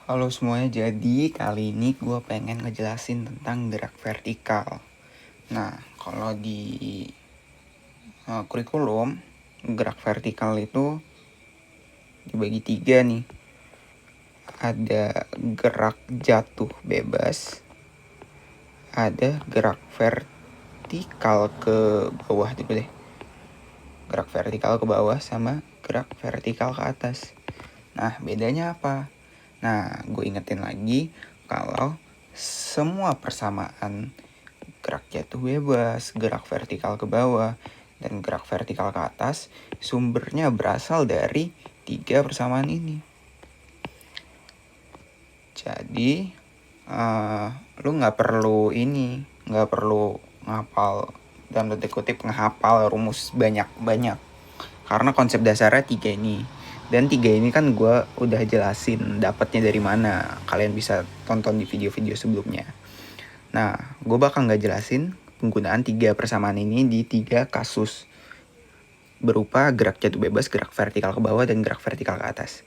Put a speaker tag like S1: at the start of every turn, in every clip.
S1: Halo semuanya, jadi kali ini gue pengen ngejelasin tentang gerak vertikal. Nah, kalau di kurikulum, gerak vertikal itu dibagi 3 nih. Ada gerak jatuh bebas, ada gerak vertikal ke bawah dulu deh. Gerak vertikal ke bawah sama gerak vertikal ke atas. Nah, bedanya apa? Nah, gue ingetin lagi kalau semua persamaan gerak jatuh bebas, gerak vertikal ke bawah, dan gerak vertikal ke atas sumbernya berasal dari 3 persamaan ini. Jadi lu nggak perlu ngapal dalam tanda kutip ngehafal rumus banyak karena konsep dasarnya 3 ini. Dan 3 ini kan gue udah jelasin dapatnya dari mana. Kalian bisa tonton di video-video sebelumnya. Nah, gue bakal nggak jelasin penggunaan 3 persamaan ini di 3 kasus berupa gerak jatuh bebas, gerak vertikal ke bawah, dan gerak vertikal ke atas.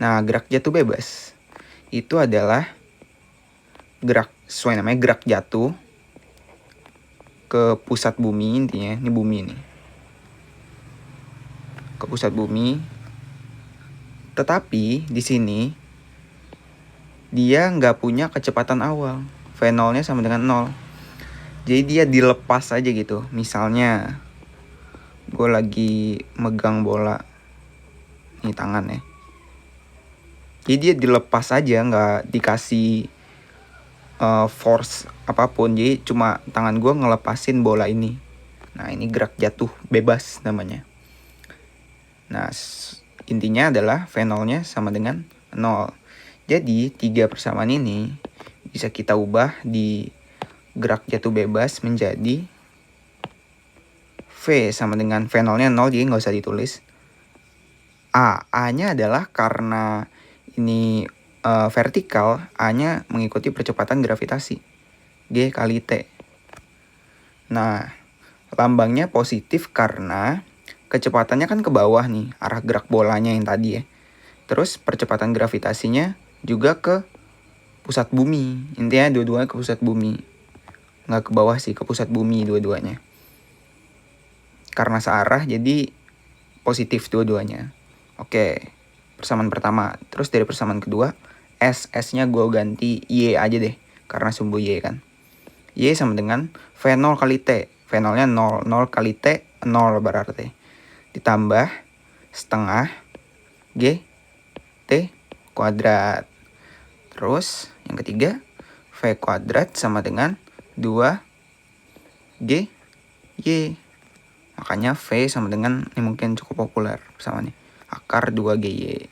S1: Nah, gerak jatuh bebas itu adalah gerak sesuai namanya, gerak jatuh ke pusat bumi. Intinya ini bumi nih, ke pusat bumi. Tetapi di sini dia nggak punya kecepatan awal, v0-nya sama dengan 0. Jadi dia dilepas aja gitu. Misalnya gue lagi megang bola nih, tangan ya. Jadi dia dilepas aja, nggak dikasih force apapun. Jadi cuma tangan gue ngelepasin bola ini. Nah, ini gerak jatuh bebas namanya. Nah, intinya adalah v0-nya sama dengan 0. Jadi 3 persamaan ini bisa kita ubah di gerak jatuh bebas menjadi V sama dengan V0-nya 0, jadi nggak usah ditulis. A-nya adalah karena ini vertikal, A-nya mengikuti percepatan gravitasi, G kali T. Nah, lambangnya positif karena kecepatannya kan ke bawah nih, arah gerak bolanya yang tadi ya. Terus percepatan gravitasinya juga ke pusat bumi. Intinya dua-duanya ke pusat bumi. Nggak ke bawah sih, ke pusat bumi dua-duanya. Karena searah jadi positif dua-duanya. Oke, persamaan pertama. Terus dari persamaan kedua, S-nya gue ganti Y aja deh, karena sumbu Y kan. Y sama dengan V0 kali T. V0-nya 0. 0 kali T, 0 berarti. Ditambah setengah G T kuadrat. Terus yang ketiga, V kuadrat sama dengan 2 G Y. Makanya V sama dengan, ini mungkin cukup populer sama nih, akar 2GY.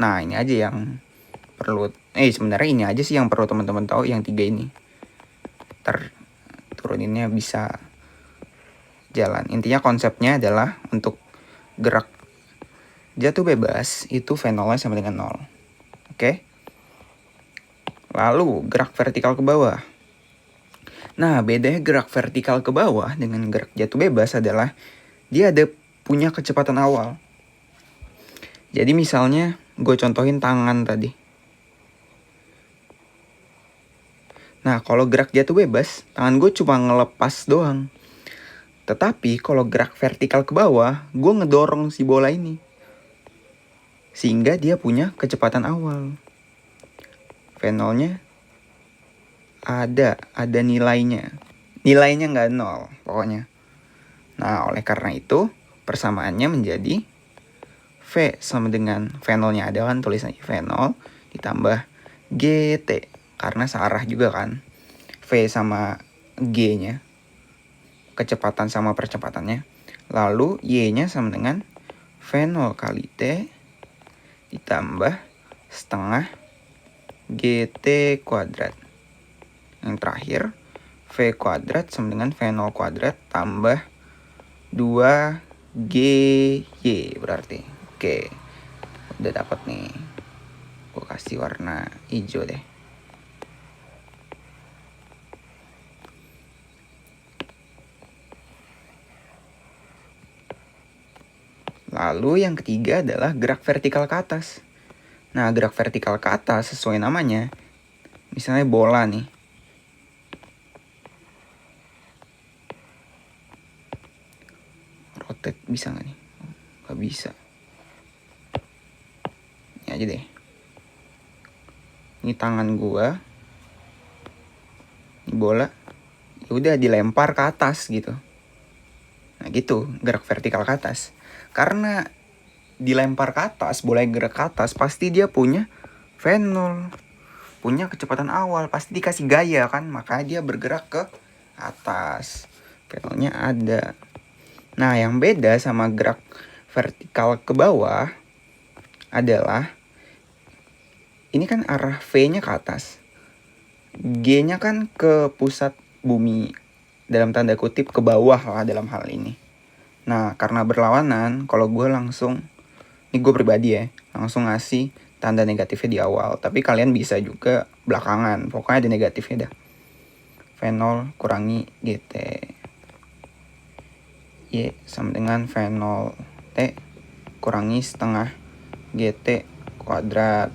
S1: Nah, ini aja yang perlu, sebenarnya ini aja sih yang perlu teman-teman tahu, yang 3 ini. Turuninnya bisa jalan. Intinya konsepnya adalah untuk gerak jatuh bebas itu V0-nya sama dengan 0. Oke? Lalu gerak vertikal ke bawah. Nah, bedanya gerak vertikal ke bawah dengan gerak jatuh bebas adalah dia ada punya kecepatan awal. Jadi misalnya gue contohin tangan tadi. Nah, kalau gerak jatuh bebas, tangan gue cuma ngelepas doang. Tetapi kalau gerak vertikal ke bawah, gue ngedorong si bola ini. Sehingga dia punya kecepatan awal. V0-nya ada nilainya. Nilainya nggak 0 pokoknya. Nah, oleh karena itu persamaannya menjadi V sama dengan V0-nya ada kan, tulisannya V0 ditambah GT. Karena searah juga kan. V sama G-nya, kecepatan sama percepatannya. Lalu Y-nya sama dengan V0 kali T ditambah setengah GT kuadrat. Yang terakhir, V kuadrat sama dengan V0 kuadrat tambah 2GY berarti. Oke, udah dapat nih. Gue kasih warna hijau deh. Lalu yang ketiga adalah gerak vertikal ke atas. Nah, gerak vertikal ke atas sesuai namanya. Misalnya bola nih. Rotate bisa nggak nih? Nggak bisa. Ini aja deh. Ini tangan gua. Ini bola. Ya udah dilempar ke atas gitu. Nah gitu, gerak vertikal ke atas. Karena dilempar ke atas, bola yang gerak ke atas, pasti dia punya V0, punya kecepatan awal, pasti dikasih gaya kan, makanya dia bergerak ke atas. V0-nya ada. Nah, yang beda sama gerak vertikal ke bawah adalah ini kan arah V-nya ke atas. G-nya kan ke pusat bumi, dalam tanda kutip ke bawah lah dalam hal ini. Nah, karena berlawanan, kalau gue langsung, ini gue pribadi ya, langsung ngasih tanda negatifnya di awal. Tapi kalian bisa juga belakangan, pokoknya ada negatifnya dah. V0 kurangi GT. Y sama dengan V0 T kurangi setengah GT kuadrat.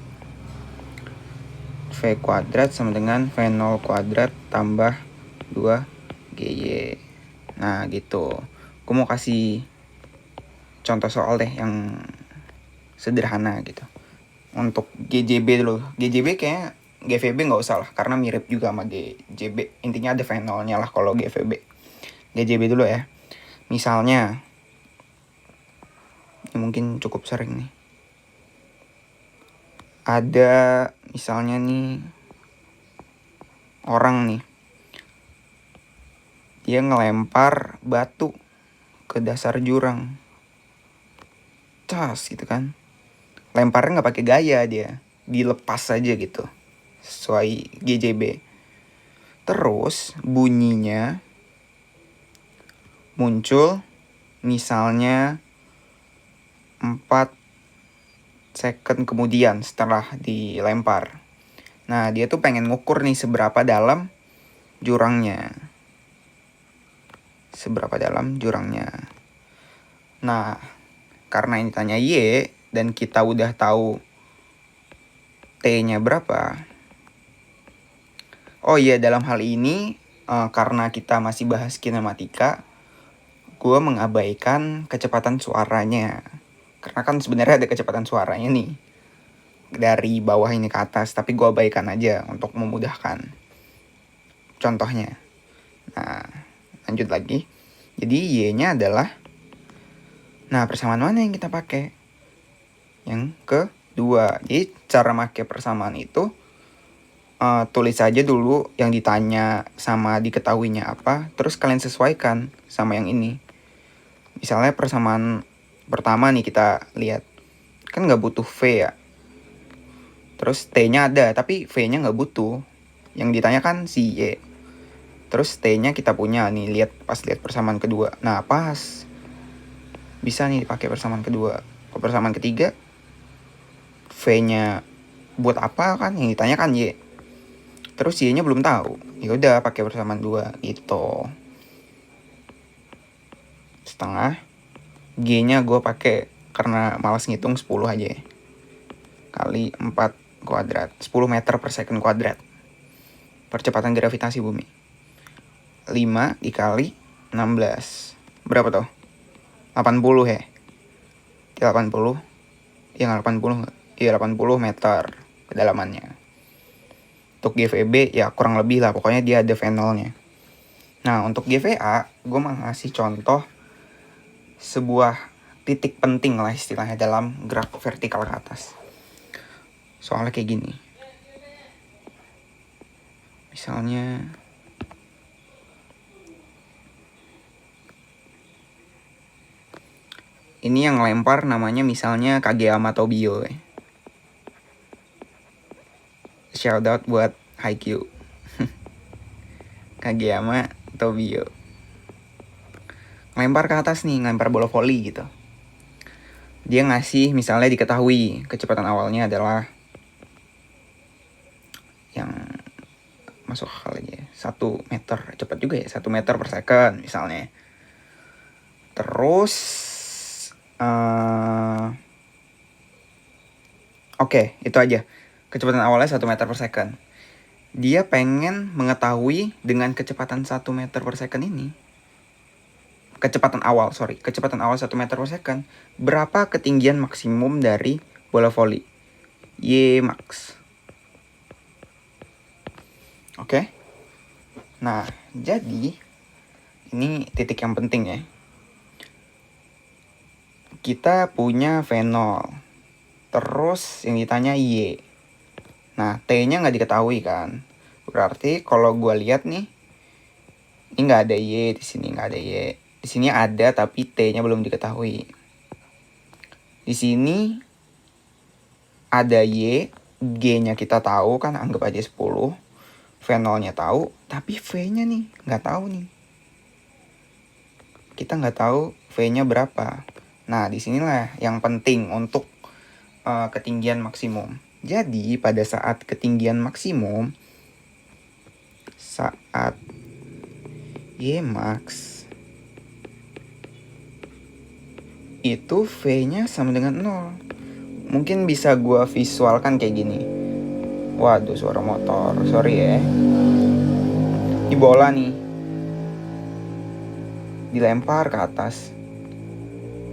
S1: V kuadrat sama dengan V0 kuadrat tambah 2 GY. Nah gitu. Gue mau kasih contoh soal deh yang sederhana gitu. Untuk GJB dulu. GJB kayaknya GVB nggak usah lah, karena mirip juga sama GJB. Intinya ada V0-nya lah kalau GVB. GJB dulu ya. Misalnya, ini mungkin cukup sering nih. Ada misalnya nih orang nih, dia ngelempar batu ke dasar jurang. Cas gitu kan. Lemparnya nggak pakai gaya dia, dilepas aja gitu. Sesuai GJB. Terus bunyinya muncul misalnya 4 second kemudian setelah dilempar. Nah, dia tuh pengen ngukur nih seberapa dalam jurangnya. Seberapa dalam jurangnya. Nah, karena ini tanya Y dan kita udah tahu T-nya berapa. Oh iya, dalam hal ini karena kita masih bahas kinematika, gue mengabaikan kecepatan suaranya. Karena kan sebenarnya ada kecepatan suaranya nih, dari bawah ini ke atas, tapi gue abaikan aja untuk memudahkan contohnya. Nah, lanjut lagi. Jadi Y-nya adalah, nah persamaan mana yang kita pakai? Yang kedua. Jadi cara pakai persamaan itu, tulis aja dulu yang ditanya sama diketahuinya apa, terus kalian sesuaikan sama yang ini. Misalnya persamaan pertama nih kita lihat, kan nggak butuh V ya. Terus T-nya ada, tapi V-nya nggak butuh. Yang ditanyakan si Y. Terus T-nya kita punya nih, lihat persamaan kedua. Nah pas, bisa nih dipakai persamaan kedua. Kalau persamaan ketiga, V-nya buat apa kan? Yang ditanyakan Y. Terus Y-nya belum tahu. Ya udah pakai persamaan 2 gitu. Setengah. G-nya gue pakai karena malas ngitung 10 aja ya. Kali 4 kuadrat. 10 meter per second kuadrat. Percepatan gravitasi bumi. 5 dikali 16. Berapa tuh? 80 ya? 80. Ya 80 enggak? Iya 80 meter kedalamannya. Untuk GVB ya kurang lebih lah, pokoknya dia ada V0-nya. Nah, untuk GVA, gue mau ngasih contoh sebuah titik penting lah istilahnya dalam gerak vertikal ke atas. Soalnya kayak gini. Misalnya ini yang lempar namanya misalnya Kageyama Tobio. Shout out buat Haikyuu. Kageyama Tobio. Lempar ke atas nih, lempar bola voli gitu. Dia ngasih misalnya diketahui kecepatan awalnya adalah yang masuk akal aja 1 meter, cepat juga ya, 1 meter per second misalnya. Terus Oke, itu aja. Kecepatan awalnya 1 meter per second. Dia pengen mengetahui dengan kecepatan 1 meter per second ini, kecepatan awal 1 meter per second, berapa ketinggian maksimum dari bola voli? Y max. Oke. Nah, jadi ini titik yang penting ya. Kita punya V0. Terus yang ditanya Y. Nah, T-nya nggak diketahui kan. Berarti kalau gue lihat nih, ini nggak ada Y, di sini nggak ada Y. Di sini ada tapi T-nya belum diketahui. Di sini ada Y, G-nya kita tahu kan, anggap aja 10. V0-nya tahu, tapi V-nya nih nggak tahu nih. Kita nggak tahu V-nya berapa. Nah, disinilah yang penting untuk ketinggian maksimum. Jadi pada saat ketinggian maksimum, saat Y max itu V-nya sama dengan 0. Mungkin bisa gue visualkan kayak gini. Waduh, suara motor, sorry ya. Ini bola nih, dilempar ke atas.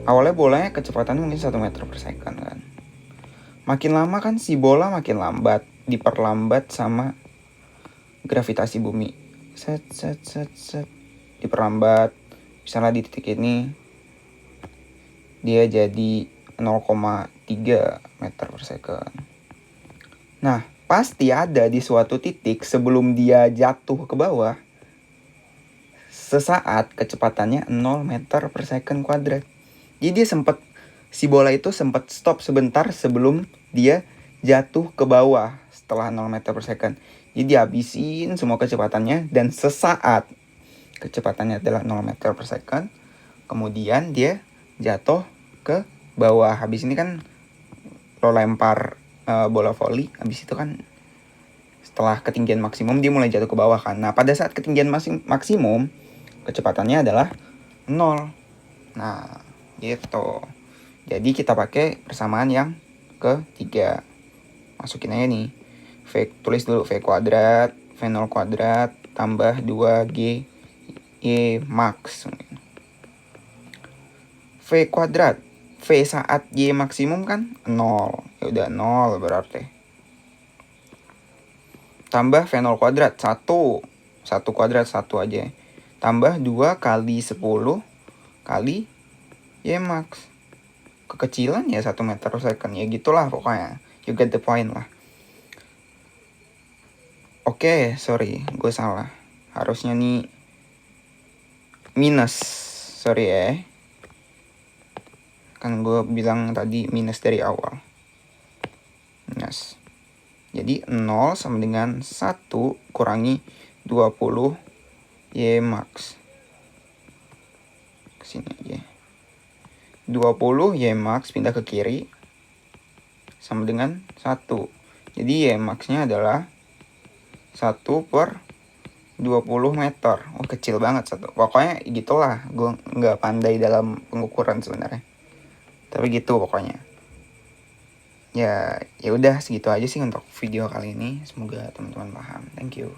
S1: Awalnya bolanya kecepatan mungkin 1 meter per second kan. Makin lama kan si bola makin lambat, diperlambat sama gravitasi bumi. Set, diperlambat. Misalnya di titik ini dia jadi 0,3 meter per second. Nah, pasti ada di suatu titik sebelum dia jatuh ke bawah, sesaat kecepatannya 0 meter per second kuadrat. Jadi dia si bola itu sempat stop sebentar sebelum dia jatuh ke bawah setelah 0 meter per second. Jadi habisin semua kecepatannya dan sesaat kecepatannya adalah 0 meter per second. Kemudian dia jatuh ke bawah. Habis ini kan lo lempar bola voli, habis itu kan setelah ketinggian maksimum dia mulai jatuh ke bawah kan. Nah, pada saat ketinggian maksimum kecepatannya adalah 0. Nah, gitu. Jadi kita pakai persamaan yang ketiga. Masukin aja nih. Tulis dulu V kuadrat, V0 kuadrat tambah 2G Y max. V kuadrat. V saat Y maksimum kan 0. Ya udah 0 berarti. Tambah V0 kuadrat 1. 1 kuadrat 1 aja. Tambah 2 kali 10 kali Y max. Kekecilan ya 1 meter per second. Ya gitulah pokoknya. You get the point lah. Oke, sorry. Gue salah. Harusnya nih minus. Sorry ya. Kan gue bilang tadi minus dari awal. Minus. Jadi 0 sama dengan 1 kurangi 20 Y max. Kesini aja. 20 Y max pindah ke kiri sama dengan 1. Jadi Y max-nya adalah 1 per 20 meter. Oh, kecil banget 1. Pokoknya gitulah. Gue nggak pandai dalam pengukuran sebenarnya. Tapi gitu pokoknya. Ya udah segitu aja sih untuk video kali ini. Semoga teman-teman paham. Thank you.